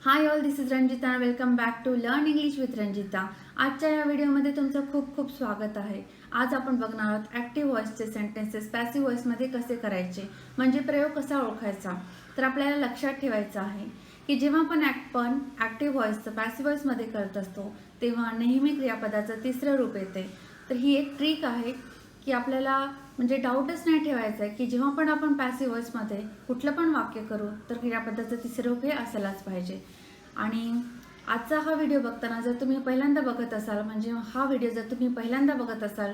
High all, this is Ranjita. Welcome back to learn English with Ranjita. आजच्या या व्हिडिओमध्ये तुमचं खूप खूप स्वागत आहे. आज आपण बघणार आहोत ॲक्टिव्ह व्हॉइसचे सेंटेन्सेस पॅसिव्ह व्हॉइसमध्ये कसे करायचे, म्हणजे प्रयोग कसा ओळखायचा. तर आपल्याला लक्षात ठेवायचं आहे की जेव्हा आपण ॲक्टिव्ह व्हॉइसचं पॅसिव्ह व्हॉइसमध्ये करत असतो तेव्हा नेहमी क्रियापदाचं तिसरं रूप येते. तर ही एक ट्रिक आहे की आपल्याला म्हणजे डाऊटच नाही ठेवायचा आहे की जेव्हा पण आपण पॅसिव्ह व्हॉइसमध्ये कुठलं पण वाक्य करू तर क्रियापदाचं तिसरं रूप हे असायलाच पाहिजे. आणि आजचा हा व्हिडिओ बघताना जर तुम्ही पहिल्यांदा बघत असाल, म्हणजे हा व्हिडिओ जर तुम्ही पहिल्यांदा बघत असाल,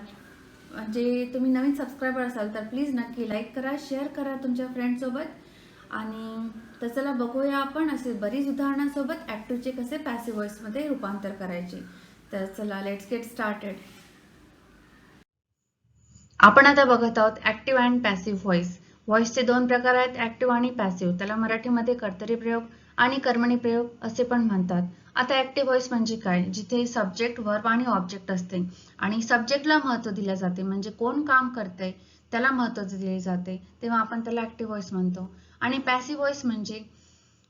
म्हणजे तुम्ही नवीन सबस्क्रायबर असाल तर प्लीज नक्की लाईक करा, शेअर करा तुमच्या फ्रेंडसोबत. आणि तर चला बघूया आपण असे बरीच उदाहरणांसोबत ॲक्टिव्हचे कसे पॅसिव्ह व्हॉइसमध्ये रूपांतर करायचे. तर चला लेट्स गेट स्टार्टेड. आपण आता बघत आहोत ऍक्टिव्ह अँड पॅसिव्ह व्हॉइस. व्हॉइसचे दोन प्रकार आहेत, ऍक्टिव्ह आणि पॅसिव्ह. त्याला मराठीमध्ये कर्तरी प्रयोग आणि कर्मणी प्रयोग असे पण म्हणतात. आता ऍक्टिव्ह व्हॉइस म्हणजे काय, जिथे सब्जेक्ट, वर्ब आणि ऑब्जेक्ट असते आणि सब्जेक्टला महत्त्व दिले जाते, म्हणजे कोण काम करते त्याला महत्त्व दिले जाते, तेव्हा आपण त्याला ऍक्टिव्ह व्हॉइस म्हणतो. आणि पॅसिव्ह व्हॉइस म्हणजे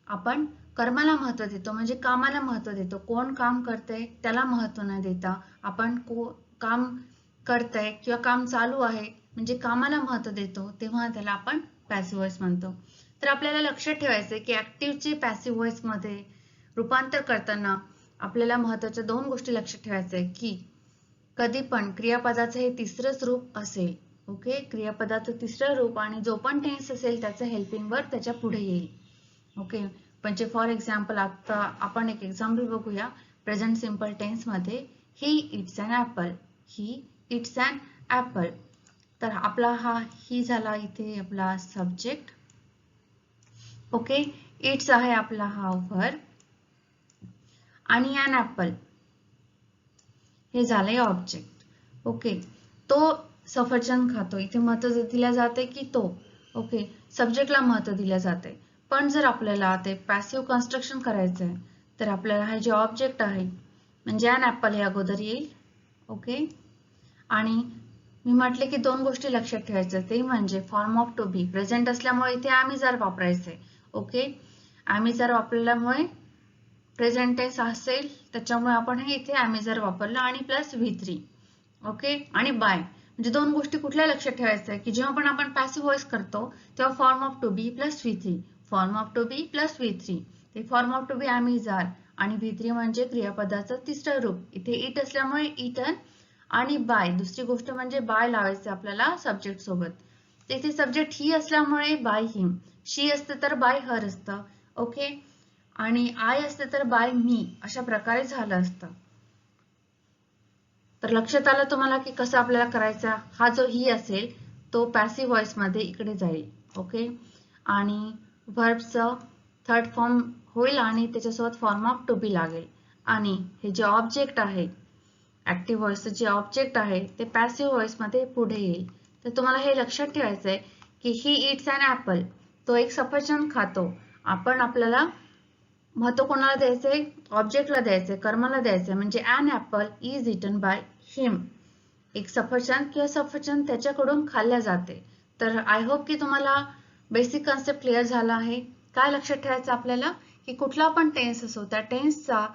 आपण कर्माला महत्त्व देतो, म्हणजे कामाला महत्त्व देतो. कोण काम करते त्याला महत्त्व न देता आपण काम करतंय किंवा काम चालू आहे म्हणजे कामाला महत्त्व देतो, तेव्हा त्याला आपण पॅसिव्ह व्हॉइस म्हणतो. तर आपल्याला लक्षात ठेवायचे की ऍक्टिव्हचे पॅसिव्ह व्हॉइस मध्ये रूपांतर करताना आपल्याला महत्त्वाच्या दोन गोष्टी लक्षात ठेवायच्या आहे की कधी पण क्रियापदाचं हे तिसरंच रूप असेल. ओके, क्रियापदाचं तिसरं रूप आणि जो पण टेन्स असेल त्याचं हेल्पिंग वर्ब त्याच्या पुढे येईल. ओके, म्हणजे फॉर एक्झाम्पल आता आपण एक एक्झाम्पल बघूया. प्रेझेंट सिंपल टेन्स मध्ये he eats an apple, he eats an apple. तर आपला हा ही झाला इथे आपला सब्जेक्ट. ओके, इट्स आहे आपला हा वर्ब आणि अन ऍपल हे झालंय ऑब्जेक्ट. ओके, तो सफरचंद खातो, इथे महत्त्व दिल्या जाते की तो. ओके, सब्जेक्टला महत्त्व दिल्या जाते. पण जर आपल्याला ते पॅसिव्ह कन्स्ट्रक्शन करायचं आहे तर आपल्याला हे जे ऑब्जेक्ट आहे म्हणजे अन ऍपल हे अगोदर येईल. ओके, आणि मी म्हटले की दोन गोष्टी लक्षात ठेवायच्या, ते म्हणजे form of to be present असल्यामुळे इथे आम्ही जर वापरायचे. ओके, आम्ही जर वापरल्यामुळे प्रेझेंट टेन्स असेल त्याच्यामुळे आपण हे इथे आम्ही जर वापरलं आणि प्लस V3. ओके, आणि बाय म्हणजे दोन गोष्टी कुठल्या लक्षात ठेवायच्या की जेव्हा पण आपण पॅसिव्ह व्हॉइस करतो तेव्हा form of to be plus V3, form of to be plus V3. ते फॉर्म ऑफ टू बी आम्ही जार आणि V3 म्हणजे क्रियापदाचं तिसरं रूप. इथे इट असल्यामुळे इटन आणि बाय. दुसरी गोष्ट म्हणजे बाय लावायचे आपल्याला सब्जेक्ट सोबत. तिथे सब्जेक्ट ही असल्यामुळे बाय हिम, शी असते तर बाय हर असतं. ओके, आणि आय असते तर बाय मी, अशा प्रकारे झालं असतं. तर लक्षात आलं तुम्हाला की कसं आपल्याला करायचा. हा जो ही असेल तो पॅसिव्ह व्हॉइस मध्ये इकडे जाईल. ओके, आणि व्हर्बचं थर्ड फॉर्म होईल आणि त्याच्यासोबत फॉर्म ऑफ टू बी लागेल. आणि हे जे ऑब्जेक्ट आहे ऍक्टिव्ह व्हॉइसचं जे ऑब्जेक्ट आहे ते पॅसिव्ह व्हॉइस मध्ये पुढे येईल. तर तुम्हाला हे लक्षात ठेवायचं आहे की ही इट्स अन ऍपल, तो एक सफरचंद खातो. आपण आपल्याला महत्व कोणाला द्यायचंय, ऑब्जेक्टला द्यायचंय, कर्माला द्यायचंय, म्हणजे an apple is eaten by him. एक सफरचंद किंवा सफरचंद त्याच्याकडून खाल्ल्या जाते. तर आय होप की तुम्हाला बेसिक कन्सेप्ट क्लिअर झाला आहे. काय लक्षात ठेवायचं आपल्याला की कुठला पण टेन्स असो त्या टेन्सचा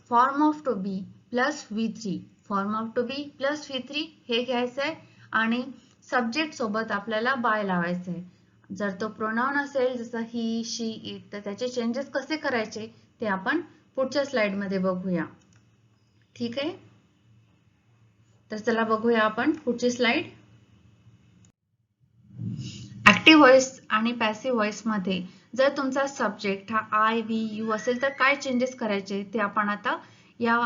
form of to be plus V3, form of to be plus V3 हे घ्यायचं आहे आणि सब्जेक्ट सोबत आपल्याला बाय लावायचं आहे. जर तो प्रोनाउन असेल जसं ही, शी, इट, तर त्याचे चेंजेस कसे करायचे ते आपण पुढच्या स्लाइड मध्ये बघूया. ठीक आहे, तर चला बघूया आपण पुढची स्लाइड. ऍक्टिव्ह व्हॉइस आणि पॅसिव्ह व्हॉइस मध्ये जर तुमचा सब्जेक्ट हा आय, व्ही, यू असेल तर काय चेंजेस करायचे ते आपण आता या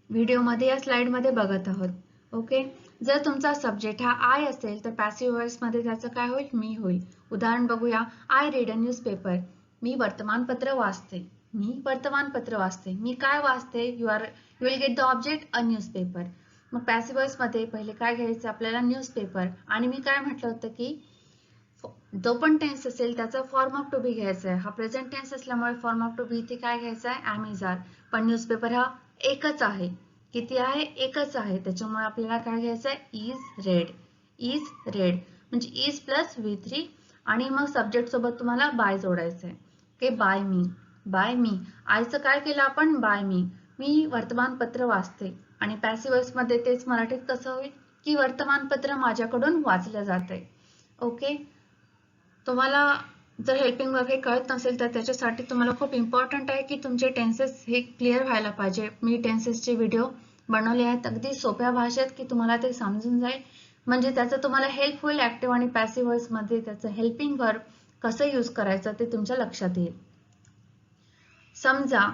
व्हिडिओमध्ये या स्लाइड मध्ये बघत आहोत. ओके, जर तुमचा सब्जेक्ट हा आय असेल तर पॅसिव्ह व्हॉइस मध्ये त्याचं काय होईल, मी होईल. उदाहरण बघूया. आय रीड अ न्यूजपेपर, मी वर्तमानपत्र वाचते. मी वर्तमानपत्र वाचते. मी काय वाचते, you will get the object a newspaper. मग पॅसिव्ह व्हॉइस मध्ये पहिले काय घ्यायचं आपल्याला, न्यूजपेपर. आणि मी काय म्हटलं होतं की जो पण टेन्स असेल त्याचा फॉर्म ऑफ टू बी घ्यायचा आहे. हा प्रेझेंट टेन्स असल्यामुळे फॉर्म ऑफ टू बी इथे काय घ्यायचा आहे, एम इज आर. पण न्यूजपेपर हा एकच आहे. किती आहे, एकच आहे. त्याच्यामुळे आपल्याला काय घ्यायचं आहे, इज रेड. इज रेड म्हणजे इज प्लस V3 आणि मग सब्जेक्ट सोबत तुम्हाला बाय जोडायचं आहे. ओके, बाय मी. बाय मी. आईचं काय केलं आपण? Bye me. मी वर्तमानपत्र वाचते. आणि पॅसिव्ह वॉइस मध्ये तेच मराठीत कसं होईल की वर्तमानपत्र माझ्याकडून वाचलं जातंय. ओके, तुम्हाला जर हेल्पिंग वर्ब हे कळत नसेल तर त्याच्यासाठी तुम्हाला खूप इम्पॉर्टंट आहे की तुमचे टेन्सेस हे क्लिअर व्हायला पाहिजे. मी टेन्सेसचे व्हिडिओ बनवले आहेत अगदी सोप्या भाषेत की तुम्हाला ते समजून जाईल, म्हणजे त्याचं तुम्हाला हेल्प होईल. ऍक्टिव्ह आणि पॅसिव्ह वॉइस मध्ये त्याचं हेल्पिंग वर्ब कसं यूज करायचं ते तुमच्या लक्षात येईल. समजा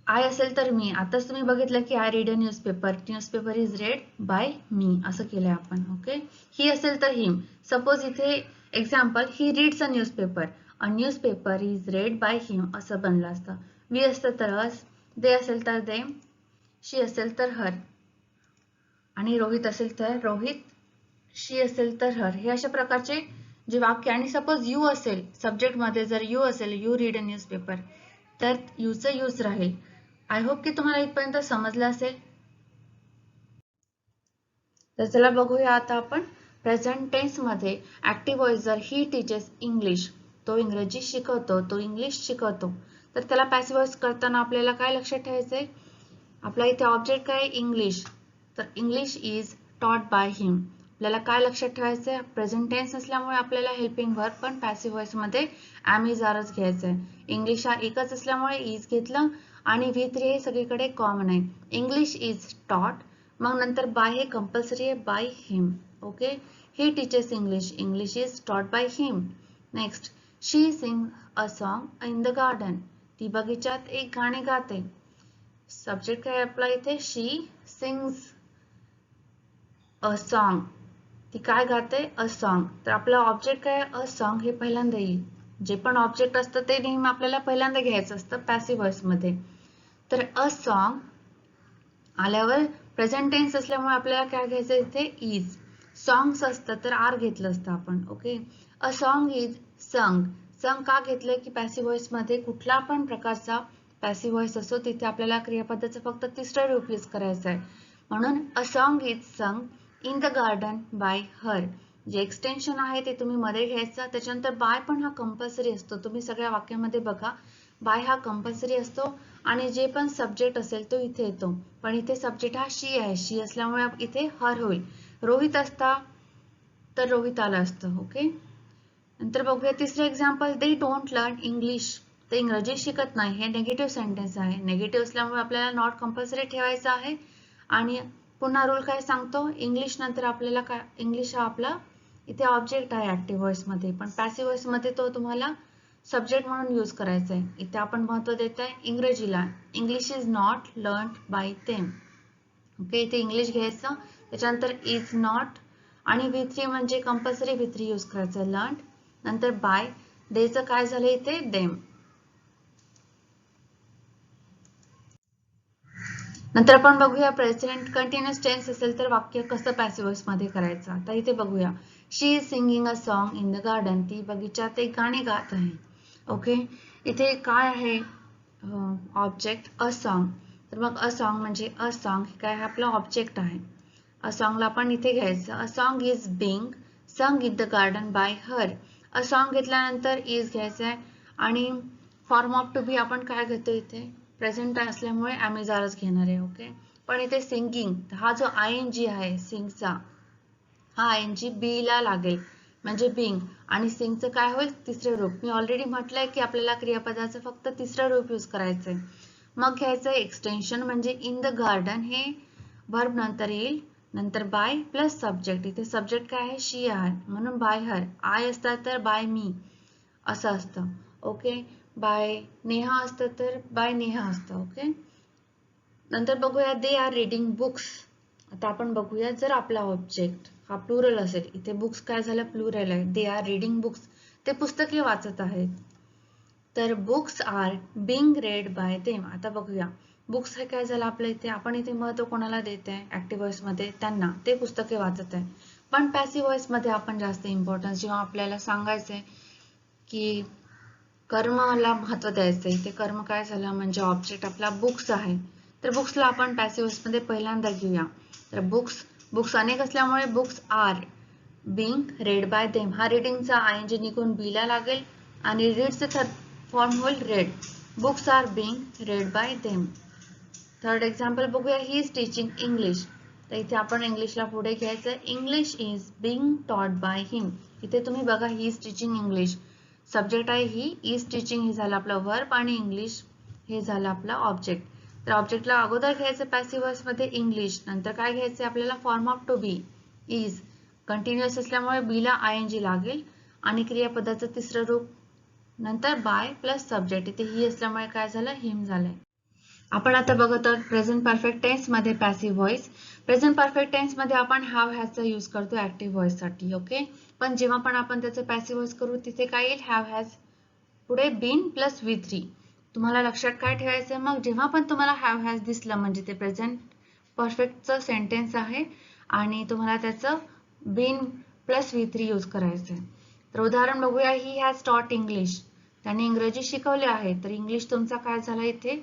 आय असेल तर मी. आताच तुम्ही बघितलं की I read a newspaper. Newspaper is read by me असं केलंय आपण. ओके, ही असेल तर हिम. सपोज इथे example, he reads a newspaper. A newspaper is read by him असं बनलं असतं. वी असतं तर अस, दे असेल तर देम, शी असेल तर हर, आणि रोहित असेल तर रोहित, शी असेल तर हर. हे अशा प्रकारचे जे वाक्य. आणि सपोज यू असेल सब्जेक्ट मध्ये, जर यू असेल यू रीड अ न्यूजपेपर, तर यूचं यूज राहील. आय होप की तुम्हाला इथपर्यंत समजलं असेल. तर चला बघूया आता आपण प्रेझेंट टेन्स मध्ये ऍक्टिव्ह व्हॉइस जर ही टीचर्स इंग्लिश, तो इंग्रजी शिकवतो, तो इंग्लिश शिकवतो, तर त्याला पॅसिव्ह व्हॉइस करताना आपल्याला काय लक्षात ठेवायचंय? आपला इथे ऑब्जेक्ट काय? इंग्लिश. तर इंग्लिश इज टॉट बाय हिम. आपल्याला काय लक्षात ठेवायचंय? प्रेझेंट टेन्स असल्यामुळे आपल्याला हेल्पिंग वर्ब पण पॅसिव्ह व्हॉइस मध्ये ऍम इज आरच घ्यायचंय. इंग्लिश हा एकच असल्यामुळे इज घेतलं आणि V3 हे सगळीकडे कॉमन आहे. इंग्लिश इज टॉट, मग नंतर बाय हे कंपल्सरी आहे, bye him. Okay, he teachers English, English is टॉट by him. Next, she Singh a song in the garden. ती बगीचात एक गाणे गाते. सब्जेक्ट काय आपला इथे? शी सिंग्स अ सॉन्ग. ती काय गाते? A song. तर आपला ऑब्जेक्ट काय? अ सॉन्ग हे पहिल्यांदा येईल. जे पण ऑब्जेक्ट असतं ते नेहमी आपल्याला पहिल्यांदा घ्यायचं असतं पॅसिव्ह व्हॉइस मध्ये. तर अ सॉन्ग आल्यावर प्रेझेंट टेन्स असल्यामुळे आपल्याला काय घ्यायचं इथे? इज. सॉंग्स असतं तर आर घेतलं असतं आपण. ओके, अ सॉन्ग इज संग. संग का घेतलंय की पॅसिव्ह व्हॉइस मध्ये कुठला पण प्रकारचा पॅसिव्ह व्हॉइस असो तिथे आपल्याला क्रियापदाचं फक्त तिसरं रूप यूज करायचं आहे. म्हणून अ सॉन्ग इज संग इन द गार्डन बाय हर. जे एक्सटेन्शन आहे ते तुम्ही मध्ये घ्यायचं. त्याच्यानंतर बाय पण हा कंपल्सरी असतो. तुम्ही सगळ्या वाक्यामध्ये बघा, बाय हा कंपल्सरी असतो आणि जे पण सब्जेक्ट असेल तो इथे येतो. पण इथे सब्जेक्ट हा शी आहे. शी असल्यामुळे इथे हर होईल. रोहित असता तर रोहित आलं असतं. ओके, नंतर बघूया तिसरं example, they don't learn English. ते इंग्रजी शिकत नाही. हे नेगेटिव्ह सेंटेन्स आहे. नेगेटिव्ह असल्यामुळे आपल्याला नॉट कंपल्सरी ठेवायचं आहे. आणि पुन्हा रूल काय सांगतो? इंग्लिश नंतर आपल्याला काय? इंग्लिश हा आपला इथे ऑब्जेक्ट आहे ऍक्टिव्ह व्हॉइस मध्ये, पण पॅसिव्ह व्हॉइस मध्ये तो तुम्हाला सब्जेक्ट म्हणून यूज करायचा आहे. इथे आपण महत्व देत आहे इंग्रजीला. English is not learn by them. Okay, इथे इंग्लिश घ्यायचं, त्याच्यानंतर इज नॉट आणि V3 म्हणजे कंपल्सरी V3 यूज करायचं, लर्न. नंतर बाय, डेचं काय झालं इथे? देम. नंतर आपण बघूया प्रेझेंट कंटिन्युअस टेन्स असेल तर वाक्य कसं पॅसिव्ह व्हॉइस मध्ये करायचं. आता इथे बघूया, she is singing a song in the garden. ती बगीचात एक गाणे गात आहे. ओके, इथे काय आहे ऑब्जेक्ट? A song. तर मग अ सॉन्ग म्हणजे अ सॉन्ग काय आहे? आपलं ऑब्जेक्ट आहे. अ सॉन्गला आपण इथे घ्यायचं. अ सॉन्ग इज बिंग संग in the garden bye her. A song घेतल्यानंतर इज घ्यायचं आहे आणि फॉर्म ऑफ टू बी आपण काय घेतो इथे? प्रेझेंट असल्यामुळे ॲमेझारच घेणार आहे. ओके, पण इथे सिंगिंग हा जो ING आहे सिंगचा, हा ING बी ला लागेल म्हणजे बिंग, आणि सिंगचं काय होईल? तिसरे रूप. मी ऑलरेडी म्हटलंय की आपल्याला क्रियापदाचं फक्त तिसरं रूप यूज करायचंय. मग घ्यायचं एक्सटेन्शन म्हणजे इन द गार्डन, हे वर्ब नंतर येईल. नंतर बाय प्लस सब्जेक्ट. इथे सब्जेक्ट काय आहे? शी आहे म्हणून बाय हर. आय असतात तर बाय मी असं असतं. ओके, बाय नेहा असतं तर बाय नेहा असतं. ओके, नंतर बघूया दे आर रीडिंग बुक्स. आता आपण बघूया, जर आपला ऑब्जेक्ट हा प्लुरल असेल, इथे बुक्स काय झालं? प्लुरल आहे. दे आर रीडिंग बुक्स, ते पुस्तके वाचत आहेत. तर books are being read by them. आता बघूया, बुक्स हे काय झालं आपल्या इथे? आपण इथे महत्व कोणाला देत आहे ऍक्टिव्ह व्हॉइस मध्ये? त्यांना. ते पुस्तके वाचत आहे. पण पॅसिव्ह व्हॉइस मध्ये आपण जास्त इम्पॉर्टन्स जेव्हा आपल्याला सांगायचंय की कर्मला महत्व द्यायचंय, इथे कर्म काय झालं म्हणजे ऑब्जेक्ट आपला बुक्स आहे. तर बुक्सला आपण पॅसिव्ह व्हॉइस मध्ये पहिल्यांदा घेऊया. तर बुक्स, बुक्स अनेक असल्यामुळे books are being read by them. हा रीडिंगचा ING निघून बी ला लागेल आणि रीडचे फॉर्म होईल read. Books are being read by them. Third example बघूया. He is teaching English. तर इथे आपण इंग्लिशला पुढे घ्यायचं. English is being taught by him. इथे तुम्ही बघा he is teaching English. Subject आहे ही, इज टीचिंग हे झालं आपलं वर्ब आणि इंग्लिश हे झालं आपलं ऑब्जेक्ट. तर ऑब्जेक्टला अगोदर घ्यायचं पॅसिव्ह वॉइस मध्ये इंग्लिश, नंतर काय घ्यायचं आपल्याला form of to be is. Continuous असल्यामुळे बी ला आयएनजी लागेल आणि क्रियापदाचं तिसरं रूप नंतर बाय प्लस सब्जेक्ट. इथे ही असल्यामुळे काय झालं हिम झालंय. आपण आता बघत आहोत प्रेझेंट परफेक्ट टेन्स मध्ये passive voice. Present perfect tense मध्ये आपण हॅव हॅजचा यूज करतो ऍक्टिव्ह व्हॉइस साठी. ओके, पण जेव्हा पण आपण त्याचं पॅसिव्ह व्हॉइस करू तिथे काय येईल हॅव हॅज पुढे बीन प्लस V3. तुम्हाला लक्षात काय ठेवायचं मग जेव्हा पण तुम्हाला हॅव हॅज दिसलं म्हणजे ते प्रेझेंट परफेक्टचं सेंटेन्स आहे आणि तुम्हाला त्याचं बीन प्लस V3 यूज करायचं आहे. तर उदाहरण बघूया. ही हॅज टॉट इंग्लिश. त्याने इंग्रजी शिकवले आहे. तर इंग्लिश तुमचा काय झाला इथे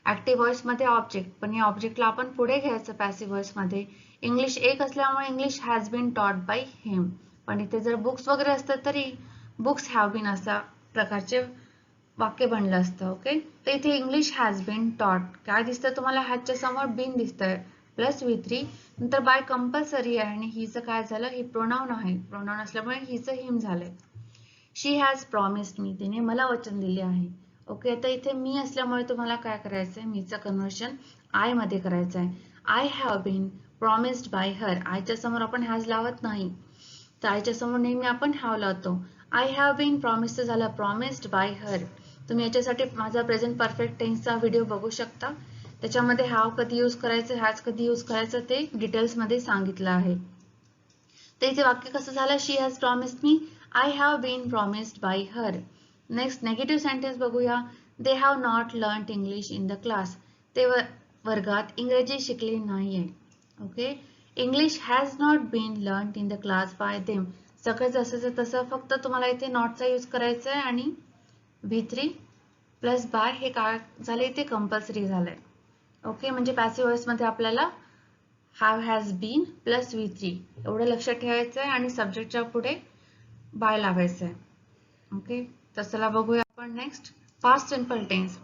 ऍक्टिव्ह व्हॉइस मध्ये ऑब्जेक्ट, पण या ऑब्जेक्टला आपण पुढे घ्यायचं पॅसिव्ह व्हॉइस मध्ये. इंग्लिश एक असल्यामुळे English has been taught by him. पण इथे जर बुक्स वगैरे असतं तरी बुक्स हॅव बीन असा प्रकारचे वाक्य बनलं असतं. ओके, तर इथे इंग्लिश हॅज बीन टॉट काय दिसतं तुम्हाला हॅजच्या समोर बीन दिसतंय प्लस V3 नंतर बाय कंपल्सरी आहे आणि हिचं काय झालं ही प्रोनाउन आहे. प्रोनाउन असल्यामुळे हिचं हिम झालंय. शी हॅज प्रॉमिस्ड मी. तिने मला वचन दिले आहे. ओके, आता इथे मी असल्यामुळे तुम्हाला काय करायचंय मीचं कन्व्हर्शन आय मध्ये करायचं आहे. I have been promised by her. आयच्या समोर आपण हॅज लावत नाही, तर आयच्या समोर नेहमी आपण हॅव लावतो. आय हॅव बीन प्रॉमिस्ड झालं प्रॉमिस्ड बाय हर. तुम्ही याच्यासाठी माझा प्रेझेंट परफेक्ट टेन्सचा व्हिडिओ बघू शकता. त्याच्यामध्ये हॅव कधी यूज करायचं हॅज कधी यूज करायचं ते डिटेल्स मध्ये सांगितलं आहे. तर इथे वाक्य कसं झालं she has promised me. I have been promised by her. Next negative sentence बघूया. They have not learned English in the class. ते वर्गात इंग्रजी शिकले नाहीये. Okay, English has not been learned in the class by them. सगळं जसं तसं फक्त तुम्हाला इथे नॉटचा यूज करायचा आहे आणि V3 प्लस बाय हे काय झाले इथे कंपल्सरी झालंय. ओके, म्हणजे पॅसिव्ह व्हॉइस मध्ये आपल्याला have has bin plus V3 एवढं लक्षात ठेवायचं आहे आणि सब्जेक्टच्या पुढे बाय लावायचं आहे. ओके, तर चला बघूया आपण next past simple tense.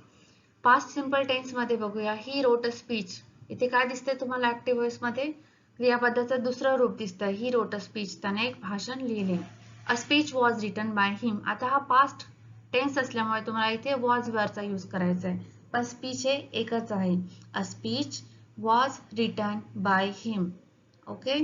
Past simple tense मध्ये बघूया. He wrote a speech. इथे काय दिसतंय तुम्हाला ऍक्टिव्ह व्हॉइस मध्ये क्रियापदाचं दुसरं रूप दिसतंय. ही रोट अ स्पीच. त्याने एक भाषण लिहिले. अ स्पीच वॉज रिटन बाय हिम. आता हा पास्ट टेन्स असल्यामुळे तुम्हाला इथे वॉज वरचा यूज करायचा आहे, पण स्पीच हे एकच आहे. A speech was written by him. Okay,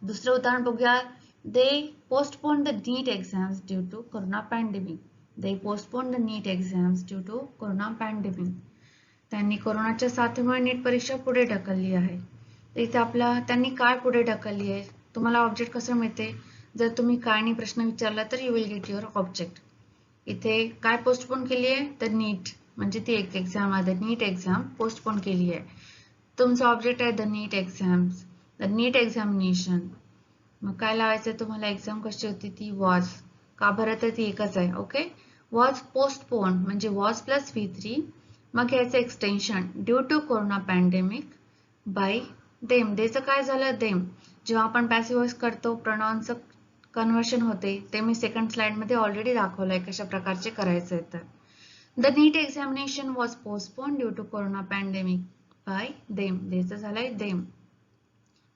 दुसरं उदाहरण बघूया. They postpone the NEET exams due to corona pandemic. They postpone the NEET exams due to corona pandemic. त्यांनी कोरोनाच्या साथीमुळे नीट परीक्षा पुढे ढकलली आहे. तर इथे आपला त्यांनी काय पुढे ढकलली आहे. तुम्हाला ऑब्जेक्ट कसं मिळते जर तुम्ही काय नाही प्रश्न विचारला तर you will get your object. इथे काय पोस्टपोन केली आहे तर नीट, म्हणजे ती एक एक्झाम आहे. नीट एक्झाम पोस्टपोन केली आहे. तुमचा ऑब्जेक्ट आहे the NEET exams, the NEET examination. मग काय लावायचं तुम्हाला एक्झाम कशी होती ती वॉज. का बरं तर ती एकच आहे. ओके, वॉज पोस्टपोन म्हणजे वॉज प्लस V3. मग घ्यायचं extension due to corona pandemic by them. देचं काय झालं देम. जेव्हा आपण पॅसिव्ह व्हॉइस करतो प्रोनाउनचं कन्व्हर्शन होते ते मी सेकंड स्लाइड मध्ये ऑलरेडी दाखवलंय कशा प्रकारचे करायचं आहे. तर the NEET examination was postpone due to corona pandemic by them. देचं झालंय देम.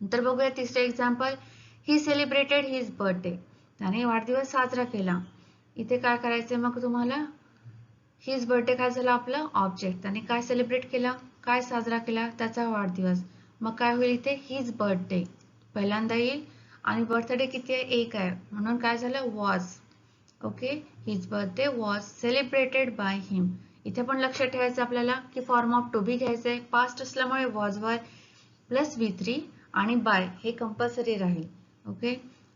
नंतर बघूया तिसरे example. He celebrated his birthday. त्याने वाढदिवस साजरा केला. इथे काय करायचंय मग तुम्हाला हिज बर्थडे काय झाला आपलं ऑब्जेक्ट. त्याने काय सेलिब्रेट केला काय साजरा केला त्याचा वाढदिवस. मग काय होईल इथे हिज बर्थडे पहिल्यांदा येईल आणि बर्थडे किती आहे एक आहे म्हणून काय झालं was. Okay, his birthday was celebrated by him. इथे पण लक्षात ठेवायचं आपल्याला की फॉर्म ऑफ टू बी घ्यायचंय. पास्ट असल्यामुळे वॉज वर प्लस V3 आणि बाय हे कंपल्सरी राहील. ओके,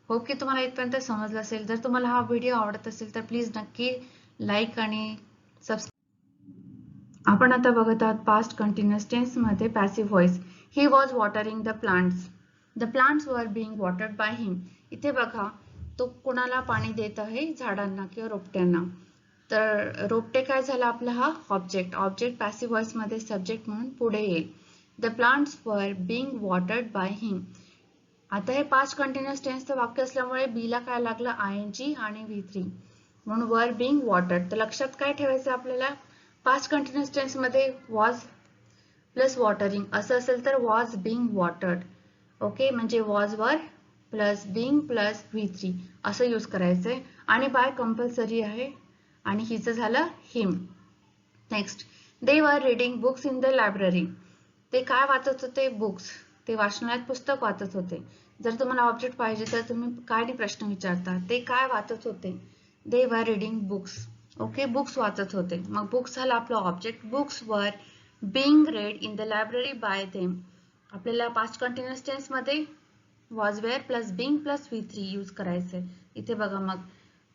होप की तुम्हाला इथपर्यंत समजलं असेल. जर तुम्हाला हा व्हिडिओ आवडत असेल तर प्लीज नक्की लाईक आणि सबस्क्राईब. आपण आता बघत आहोत पास्ट कंटिन्युअस टेन्स मध्ये passive voice. He was watering the plants. The plants were being watered by him. इथे बघा तो कोणाला पाणी देत आहे झाडांना किंवा रोपट्यांना. तर रोपटे काय झाला आपला हा ऑब्जेक्ट. ऑब्जेक्ट पॅसिव्ह व्हॉइस मध्ये सब्जेक्ट म्हणून पुढे येईल. The plants were being watered by हिम. आता हे पास्ट कंटिन्युअस टेन्सचं वाक्य असल्यामुळे बी ला काय लागलं ING आणि V3. म्हणून वर बीइंग वॉटर्ड. तर लक्षात काय ठेवायचं आपल्याला, पास्ट कंटिन्युअस टेन्स मध्ये वॉज प्लस वॉटरिंग असं असेल तर वॉज बीइंग वॉटर्ड. ओके, म्हणजे was were plus being plus V3 असं यूज करायचंय आणि बाय कंपल्सरी आहे आणि हिचं झालं हिम. Next, they were reading books in the library. ते काय वाचत होते, बुक्स. ते वाचनालयात पुस्तक वाचत होते. जर तुम्हाला ऑब्जेक्ट पाहिजे तर तुम्ही काय प्रश्न विचारता, ते काय वाचत होते. दे were reading books. Okay, books वाचत होते. मग बुक्स झाला आपला object. Books were being red in the library bye them. आपल्याला पास्ट कंटिन्युअस टेन्स मध्ये was were plus being plus V3 use करायचंय. इथे बघा, मग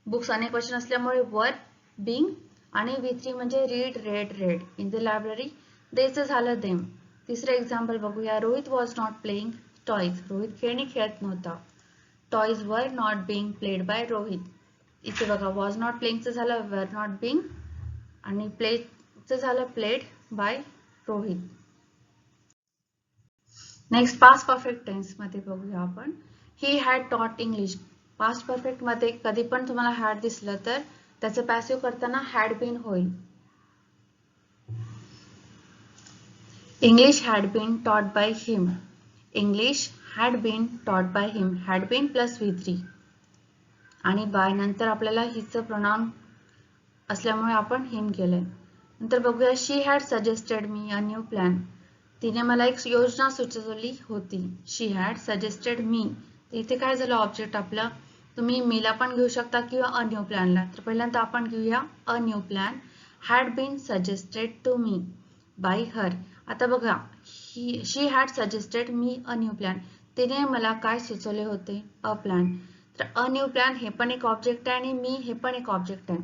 बुक्स अनेक वचन असल्यामुळे वर बीइंग आणि V3 म्हणजे read read read in the library. देचं झालं देम. तिसरं एक्झाम्पल बघूया. Rohit was not playing toys. Rohit खेळणी खेळत नव्हता. Toys were not being played by Rohit. इथे बघा, वॉज नॉट प्लेइंगचं झालं वर नॉट बीइंग आणि प्लेचं झालं played by Rohit. Next, past perfect tense मध्ये बघूया आपण. He had taught English. Past perfect मध्ये कधी पण तुम्हाला हॅड दिसलं तर त्याचं पॅसिव्ह करताना हॅड बीन होईल. English had been taught by him. English had been taught by him. Had been plus V3 आणि बाय नंतर आपल्याला हिचं प्रोनाउन असल्यामुळे आपण हिम केलंय. नंतर बघूया. She had suggested me a new plan. तिने मला एक योजना सुचवली होती. She had suggested me. इथे काय झालं ऑब्जेक्ट आपलं. तुम्ही मीला पण घेऊ शकता किंवा अ न्यू प्लॅनला. तर पहिल्यांदा आपण घेऊया a new plan. Had been suggested to me by her. आता बघा, she had suggested me a new plan. तिने मला काय सुचवले होते, अ प्लॅन. तर अ न्यू प्लॅन हे पण एक ऑब्जेक्ट आहे आणि मी हे पण एक ऑब्जेक्ट आहे.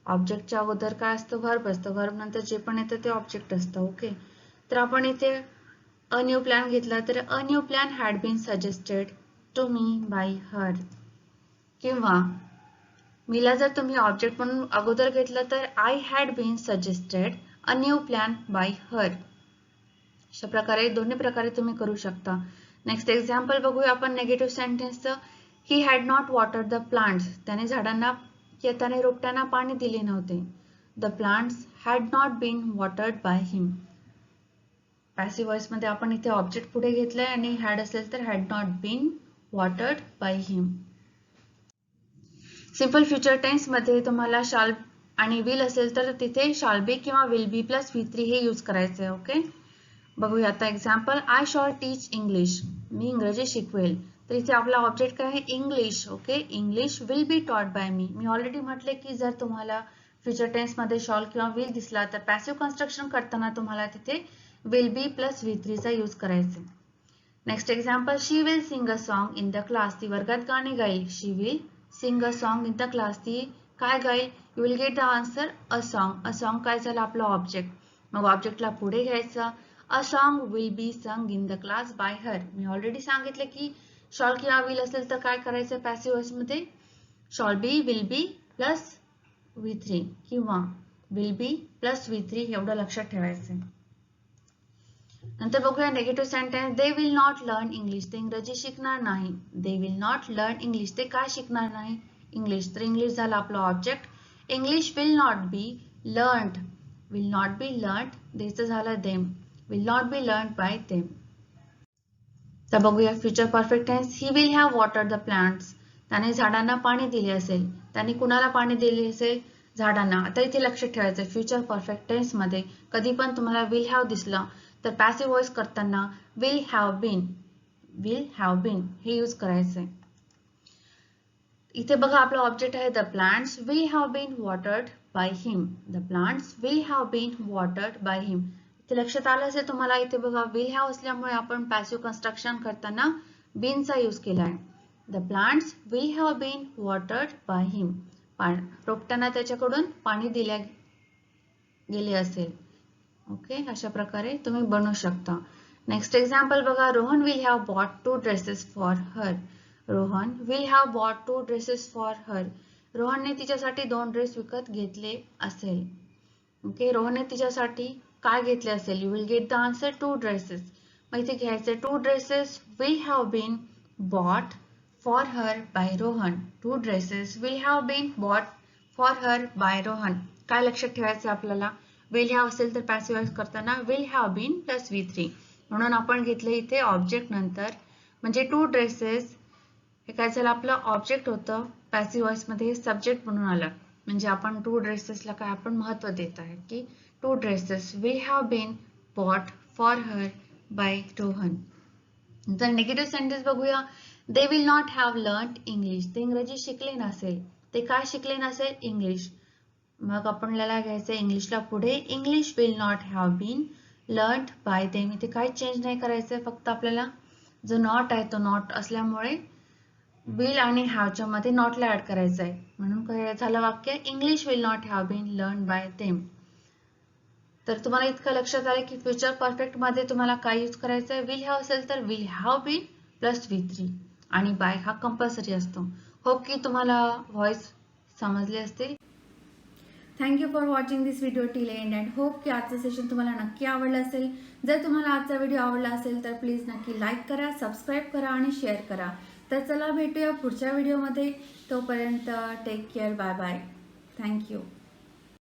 ऑब्जेक्टच्या अगोदर काय असतं, व्हर्ब असतं. व्हर्ब नंतर जे पण येतं ते ऑब्जेक्ट असतं. ओके, तर आपण इथे अ न्यू प्लॅन घेतला तर a new plan had been suggested to me by her. किंवा मीला जर तुम्ही ऑब्जेक्ट म्हणून अगोदर घेतलं तर I had been suggested a new plan by her. अशा प्रकारे दोन्ही प्रकारे तुम्ही करू शकता. नेक्स्ट एक्झाम्पल बघूया आपण नेगेटिव्ह सेंटेन्सचं. He had not watered the plants. त्याने झाडांना किंवा त्याने रोपट्यांना पाणी दिले नव्हते. The plants had not been watered by him. Passive voice मध्ये आपण इथे ऑब्जेक्ट पुढे घेतलंय आणि हॅड असेल तर had not been watered by him. Simple future tense मध्ये तुम्हाला शाल आणि विल असेल तर तिथे शाल बी किंवा विल बी प्लस V3 हे यूज करायचे. ओके, बघूया आता example. I shall teach English. मी इंग्रजी शिकवेल. तर इथे आपला ऑब्जेक्ट काय आहे, English. Okay, English will be taught by me. मी ऑलरेडी म्हटले की जर तुम्हाला फ्युचर टेन्स मध्ये शॉल किंवा विल दिसला तर पॅसिव्ह कन्स्ट्रक्शन करताना तुम्हाला तिथे विल बी प्लस V3 चा यूज करायचा. Next example. She will sing a song in the class. ती वर्गात गाणे गाईल. She will sing a song in the class. ती काय गाईल, you will get the answer a song. A song काय झालं आपलं ऑब्जेक्ट. मग ऑब्जेक्टला पुढे घ्यायचं. अ सॉन्ग विल बी संग in the class bye her. Me already सांगितले की शॉल किंवा विल असेल तर काय करायचं पॅसिव्ह व्हॉइस मध्ये shawl B will be plus V3 किंवा विल बी प्लस V3 एवढं लक्षात ठेवायचं. नंतर बघूया negative sentence. They will not learn English. ते इंग्रजी शिकणार नाही. They will not learn English. ते काय शिकणार नाही, इंग्लिश. तर इंग्लिश झाला आपला object. English will not be learned. Will not be learned. देचं झालं them. Will not be learned by them. तर बघूया future perfect tense. He will have watered the plants. त्याने झाडांना पाणी दिले असेल. त्याने कुणाला पाणी दिले असेल, झाडांना. आता इथे लक्षात ठेवायचं फ्युचर परफेक्ट टेन्स मध्ये कधी पण तुम्हाला विल हॅव दिसलं तर पॅसिव्ह व्हॉइस करताना विल हॅव बीन हे यूज करायचंय. इथे बघा आपला ऑब्जेक्ट आहे the plants will have been watered by him. The plants will have been watered by him. इथे लक्षात आलं असेल तुम्हाला. इथे बघा विल हॅव असल्यामुळे आपण पॅसिव्ह कन्स्ट्रक्शन करताना बीनचा यूज केलाय. The plants will have been watered by him. रोपट्यांना त्याच्याकडून पाणी दिले गेले असेल. ओके, अशा प्रकारे तुम्ही बनवू शकता. नेक्स्ट एक्झाम्पल बघा. Rohan will have bought 2 dresses for her. Rohan will have bought 2 dresses for her. रोहनने तिच्यासाठी 2 ड्रेस विकत घेतले असेल. ओके, रोहनने तिच्यासाठी काय घेतले असेल, you will get the answer 2 dresses. मग इथे घ्यायचे 2 dresses will have been bought for her by Rohan. 2 dresses will have been bought for her by Rohan. काय लक्षात ठेवायचं आपल्याला? विल हॅव असेल तर पॅसिव्ह वॉइस करताना will have been plus V3 म्हणून आपण घेतलं इथे ऑब्जेक्ट नंतर. म्हणजे 2 ड्रेसेस हे काय झालं आपलं ऑब्जेक्ट होतं, पॅसिव्ह वॉइस मध्ये सब्जेक्ट म्हणून आलं. म्हणजे आपण 2 ड्रेसेसला काय आपण महत्त्व देत आहे की 2 dresses will have been bought for her by Rohan. जर निगेटिव्ह सेंटेन्स बघूया. They will not have learn English. ते इंग्रजी शिकले नसेल. ते काय शिकले नसेल? इंग्लिश. मग आपल्याला घ्यायचं इंग्लिशला पुढे. English will not have been learned by them. इथे काही चेंज नाही करायचं, फक्त आपल्याला जो नॉट आहे तो नॉट असल्यामुळे विल आणि हॅवच्या मध्ये नॉटला ऍड करायचं आहे. म्हणून काय झालं वाक्य? English will not have been learn by them. तर तुम्हाला इतकं लक्षात आलं की फ्युचर परफेक्ट मध्ये तुम्हाला काय यूज करायचं आहे? विल हॅव असेल तर will have been plus V3 आणि बाय हा कंपल्सरी असतो. होप की तुम्हाला व्हॉइस समजले असतील. Thank you for watching this video till end and hope की आजचं सेशन तुम्हाला नक्की आवडलं असेल. जर तुम्हाला आजचा व्हिडिओ आवडला असेल तर प्लीज नक्की लाईक करा, सबस्क्राईब करा आणि शेअर करा. तर चला भेटूया पुढच्या व्हिडिओमध्ये. तोपर्यंत take care. Bye bye. Thank you.